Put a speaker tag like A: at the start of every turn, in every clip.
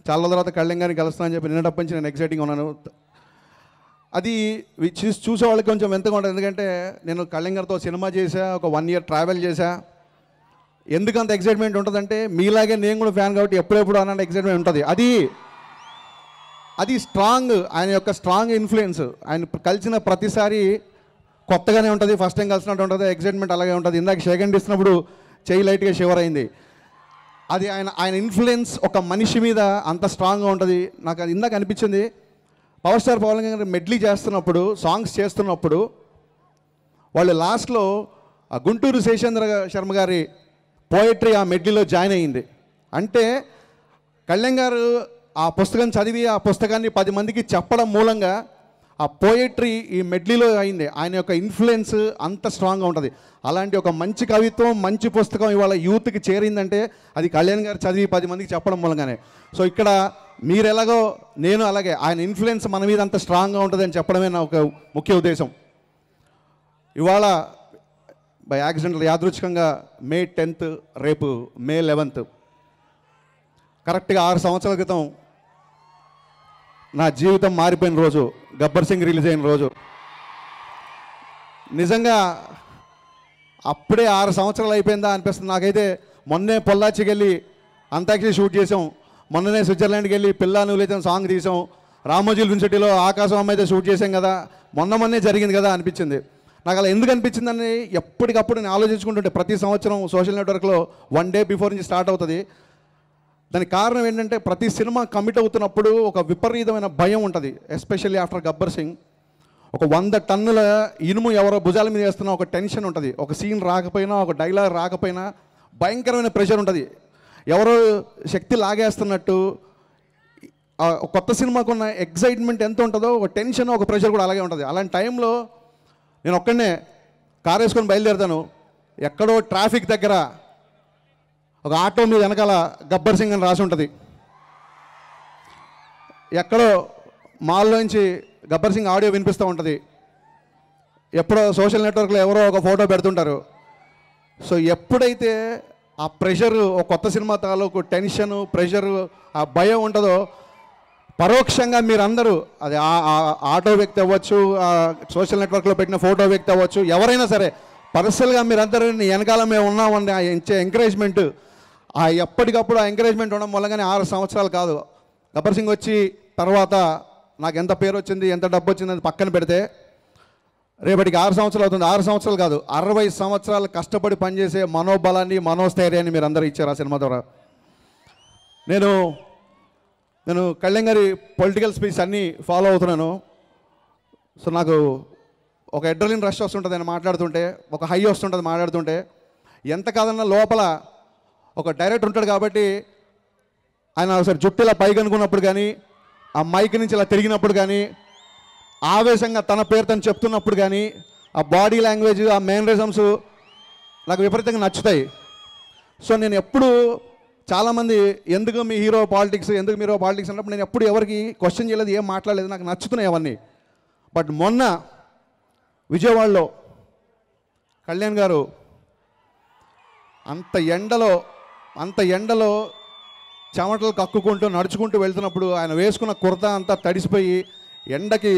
A: చాలా రోజుల తర్వాత కళ్యాణ్ గారిని కలుస్తానని చెప్పి నిన్నటప్పటి నుంచి నేను ఎక్సైటింగ్ ఉన్నాను. అది చూసే వాళ్ళకి కొంచెం ఎంతగా ఉంటుంది, ఎందుకంటే నేను కళ్యాణ్ గారితో సినిమా చేశా, ఒక 1 year ట్రావెల్ చేశా. ఎందుకంత ఎక్సైట్మెంట్ ఉంటుందంటే మీలాగే నేను కూడా ఫ్యాన్ కాబట్టి ఎప్పుడెప్పుడు అన్న ఎక్సైట్మెంట్ ఉంటుంది. అది స్ట్రాంగ్, ఆయన యొక్క స్ట్రాంగ్ ఇన్ఫ్లుయెన్స్. ఆయన కలిసిన ప్రతిసారి కొత్తగానే ఉంటుంది, ఫస్ట్ టైం కలిసినట్టు ఉంటుంది, ఎక్సైట్మెంట్ అలాగే ఉంటుంది. ఇందాక సెకండ్ ఇస్తున్నప్పుడు చేయి లైట్గా షివర్ అయింది. అది ఆయన ఇన్ఫ్లుయెన్స్ ఒక మనిషి మీద అంత స్ట్రాంగ్గా ఉంటుంది. నాకు అది ఇందాక అనిపించింది, పవర్ స్టార్ పవన్ కళ్యాణ్ గారు మెడ్లీ చేస్తున్నప్పుడు, సాంగ్స్ చేస్తున్నప్పుడు వాళ్ళు లాస్ట్లో గుంటూరు శేషేంద్ర శర్మ గారి పోయట్రీ ఆ మెడ్లీలో జాయిన్ అయ్యింది. అంటే కళ్యాణ్ గారు ఆ పుస్తకం చదివి ఆ పుస్తకాన్ని 10 మందికి చెప్పడం మూలంగా ఆ పోయట్రీ ఈ మెడ్లీలో అయింది. ఆయన యొక్క ఇన్ఫ్లుయెన్స్ అంత స్ట్రాంగ్గా ఉంటుంది. అలాంటి ఒక మంచి కవిత్వం, మంచి పుస్తకం ఇవాళ యూత్కి చేరిందంటే అది కళ్యాణ్ గారు చదివి 10 మందికి చెప్పడం మూలంగానే. సో ఇక్కడ మీరు ఎలాగో నేను అలాగే ఆయన ఇన్ఫ్లుయెన్స్ మన మీద అంత స్ట్రాంగ్గా ఉంటుందని చెప్పడమే నా ఒక ముఖ్య ఉద్దేశం. ఇవాళ బై యాక్సిడెంట్ యాదృచ్ఛికంగా May 10th, రేపు May 11th, కరెక్ట్గా 6 సంవత్సరాల క్రితం నా జీవితం మారిపోయిన రోజు, గబ్బర్ సింగ్ రిలీజ్ అయిన రోజు. నిజంగా అప్పుడే 6 సంవత్సరాలు అయిపోయిందా అనిపిస్తుంది నాకైతే. మొన్నే పొల్లాచికి వెళ్ళి అంతాక్షరి షూట్ చేసాం, మొన్ననే స్విట్జర్లాండ్కి వెళ్ళి పిల్లా నువ్వు లేచిన సాంగ్ తీసాం, రామోజీ యూనివర్సిటీలో ఆకాశం అమ్మ అయితే షూట్ చేసాం కదా, మొన్నే జరిగింది కదా అనిపించింది. నాకు అలా ఎందుకు అనిపించిందని ఎప్పటికప్పుడు నేను ఆలోచించుకుంటుంటే, ప్రతి సంవత్సరం సోషల్ నెట్వర్క్లో 1 day బిఫోర్ నుంచి స్టార్ట్ అవుతుంది. దానికి కారణం ఏంటంటే ప్రతి సినిమా కమిట్ అవుతున్నప్పుడు ఒక విపరీతమైన భయం ఉంటుంది. ఎస్పెషల్లీ ఆఫ్టర్ గబ్బర్ సింగ్ ఒక 100 టన్నుల ఇనుము ఎవరో భుజాల మీద వేస్తున్నా ఒక టెన్షన్ ఉంటుంది. ఒక సీన్ రాకపోయినా, ఒక డైలాగ్ రాకపోయినా భయంకరమైన ప్రెషర్ ఉంటుంది. ఎవరో శక్తి లాగేస్తున్నట్టు కొత్త సినిమాకు ఉన్న ఎగ్జైట్మెంట్ ఎంత ఉంటుందో ఒక టెన్షన్, ఒక ప్రెషర్ కూడా అలాగే ఉంటుంది. అలాంటి టైంలో నేను ఒక్కడనే కారు వేసుకొని బయలుదేరుతాను. ఎక్కడో ట్రాఫిక్ దగ్గర ఒక ఆటో మీద వెనకాల గబ్బర్ సింగ్ అని రాసి ఉంటుంది. ఎక్కడో మాల్లోంచి గబ్బర్ సింగ్ ఆడియో వినిపిస్తూ ఉంటుంది. ఎప్పుడో సోషల్ నెట్వర్క్లో ఎవరో ఒక ఫోటో పెడుతుంటారు. సో ఎప్పుడైతే ఆ ప్రెషరు, ఒక కొత్త సినిమా తాలూకు టెన్షను, ప్రెషరు, ఆ భయం ఉంటుందో పరోక్షంగా మీరందరూ, అది ఆటో వ్యక్తి అవ్వచ్చు, సోషల్ నెట్వర్క్లో పెట్టిన ఫోటో వ్యక్తి అవ్వచ్చు, ఎవరైనా సరే పర్సనల్గా మీరందరూ వెనకాల మేము ఉన్నామండి ఆ ఎంకరేజ్మెంట్, ఆ ఎప్పటికప్పుడు ఆ ఎంకరేజ్మెంట్ ఉండడం వల్లగానే 6 సంవత్సరాలు కాదు, గబ్బర్ సింగ్ వచ్చి తర్వాత నాకు ఎంత పేరు వచ్చింది, ఎంత డబ్బు వచ్చింది అని పక్కన పెడితే రేపటికి 6 సంవత్సరాలు అవుతుంది. 6 సంవత్సరాలు కాదు, 60 సంవత్సరాలు కష్టపడి పనిచేసే మనోబలాన్ని, మనోస్థైర్యాన్ని మీరు అందరూ ఇచ్చారు ఆ సినిమా ద్వారా. నేను కళ్యాణ్ గారి పొలిటికల్ స్పీచ్ అన్నీ ఫాలో అవుతున్నాను. సో నాకు ఒక అడ్రినలిన్ రష్ వస్తుంటుంది ఆయన మాట్లాడుతుంటే, ఒక హై వస్తుంటుంది మాట్లాడుతుంటే. ఎంత కాదన్నా లోపల ఒక డైరెక్టర్ ఉంటాడు కాబట్టి ఆయన ఒకసారి జుట్టు ఇలా పైకి అనుకున్నప్పుడు కానీ, ఆ మైక్ నుంచి ఇలా తిరిగినప్పుడు కానీ, ఆవేశంగా తన పేరు తను చెప్తున్నప్పుడు కానీ, ఆ బాడీ లాంగ్వేజ్, ఆ మేనరిజమ్స్ నాకు విపరీతంగా నచ్చుతాయి. సో నేను ఎప్పుడు చాలామంది ఎందుకు మీ హీరో పాలిటిక్స్ అన్నప్పుడు నేను ఎప్పుడు ఎవరికి క్వశ్చన్ చేయలేదు, ఏం మాట్లాడలేదు, నాకు నచ్చుతున్నాయి అవన్నీ. బట్ మొన్న విజయవాడలో కళ్యాణ్ గారు అంత ఎండలో చెమటలు కక్కుకుంటూ నడుచుకుంటూ వెళ్తున్నప్పుడు ఆయన వేసుకున్న కుర్తా అంతా తడిసిపోయి ఎండకి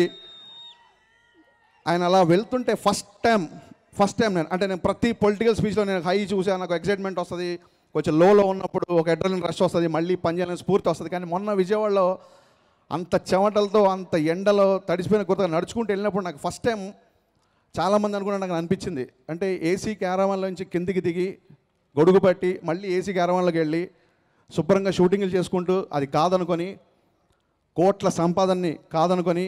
A: ఆయన అలా వెళ్తుంటే ఫస్ట్ టైం నేను ప్రతి పొలిటికల్ స్పీచ్లో నేను హై చూసాను, నాకు ఎక్సైట్మెంట్ వస్తుంది, కొంచెం లోలో ఉన్నప్పుడు ఒక అడ్రినలిన్ రష్ వస్తుంది, మళ్ళీ పని చేయాలని స్ఫూర్తి వస్తుంది. కానీ మొన్న విజయవాడలో అంత చెమటలతో అంత ఎండలో తడిసిపోయిన కుర్తా నడుచుకుంటూ వెళ్ళినప్పుడు నాకు ఫస్ట్ టైం చాలామంది అనుకున్నా నాకు అనిపించింది. అంటే ఏసీ క్యారవాన్లోంచి కిందికి దిగి గొడుగు పట్టి మళ్ళీ ఏసీ క్యారవాన్లోకి వెళ్ళి శుభ్రంగా షూటింగ్లు చేసుకుంటూ, అది కాదనుకొని, కోట్ల సంపాదనని కాదనుకొని,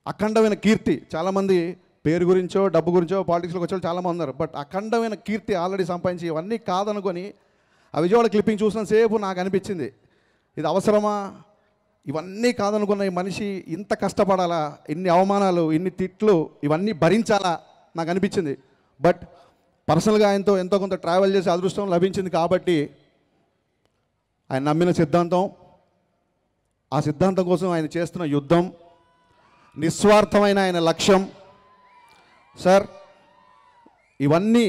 A: అఖండమైన కీర్తి, చాలామంది పేరు గురించో డబ్బు గురించో పాలిటిక్స్లోకి వచ్చే చాలామంది ఉన్నారు. బట్ అఖండమైన కీర్తి ఆల్రెడీ సంపాదించి ఇవన్నీ కాదనుకొని ఆ విజయవాడ క్లిప్పింగ్ చూసినంతసేపు నాకు అనిపించింది, ఇది అవసరమా? ఇవన్నీ కాదనుకున్న ఈ మనిషి ఇంత కష్టపడాలా, ఇన్ని అవమానాలు, ఇన్ని తిట్లు, ఇవన్నీ భరించాలా నాకు అనిపించింది. బట్ పర్సనల్గా ఆయనతో ఎంతో కొంత ట్రావెల్ చేసే అదృష్టం లభించింది కాబట్టి ఆయన నమ్మిన సిద్ధాంతం, ఆ సిద్ధాంతం కోసం ఆయన చేస్తున్న యుద్ధం, నిస్వార్థమైన ఆయన లక్ష్యం, సార్ ఇవన్నీ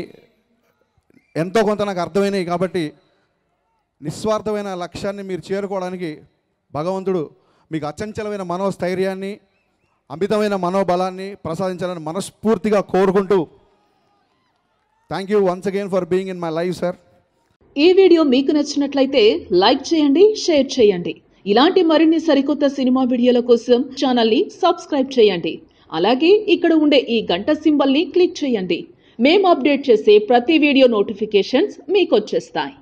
A: ఎంతో కొంత నాకు అర్థమైనాయి. కాబట్టి నిస్వార్థమైన లక్ష్యాన్ని మీరు చేరుకోవడానికి భగవంతుడు మీకు అచంచలమైన మనోస్థైర్యాన్ని, అమితమైన మనోబలాన్ని ప్రసాదించాలని మనస్ఫూర్తిగా కోరుకుంటూ thank you once again for being in my life sir.
B: ఈ వీడియో మీకు నచ్చినట్లయితే లైక్ చేయండి, షేర్ చేయండి. ఇలాంటి మరిన్ని సరికొత్త సినిమా వీడియోల కోసం ఛానల్ని సబ్స్క్రైబ్ చేయండి. అలాగే ఇక్కడ ఉండే ఈ గంట సింబల్ని క్లిక్ చేయండి. మేము అప్డేట్ చేసే ప్రతి వీడియో నోటిఫికేషన్స్ మీకు వచ్చేస్తాయి.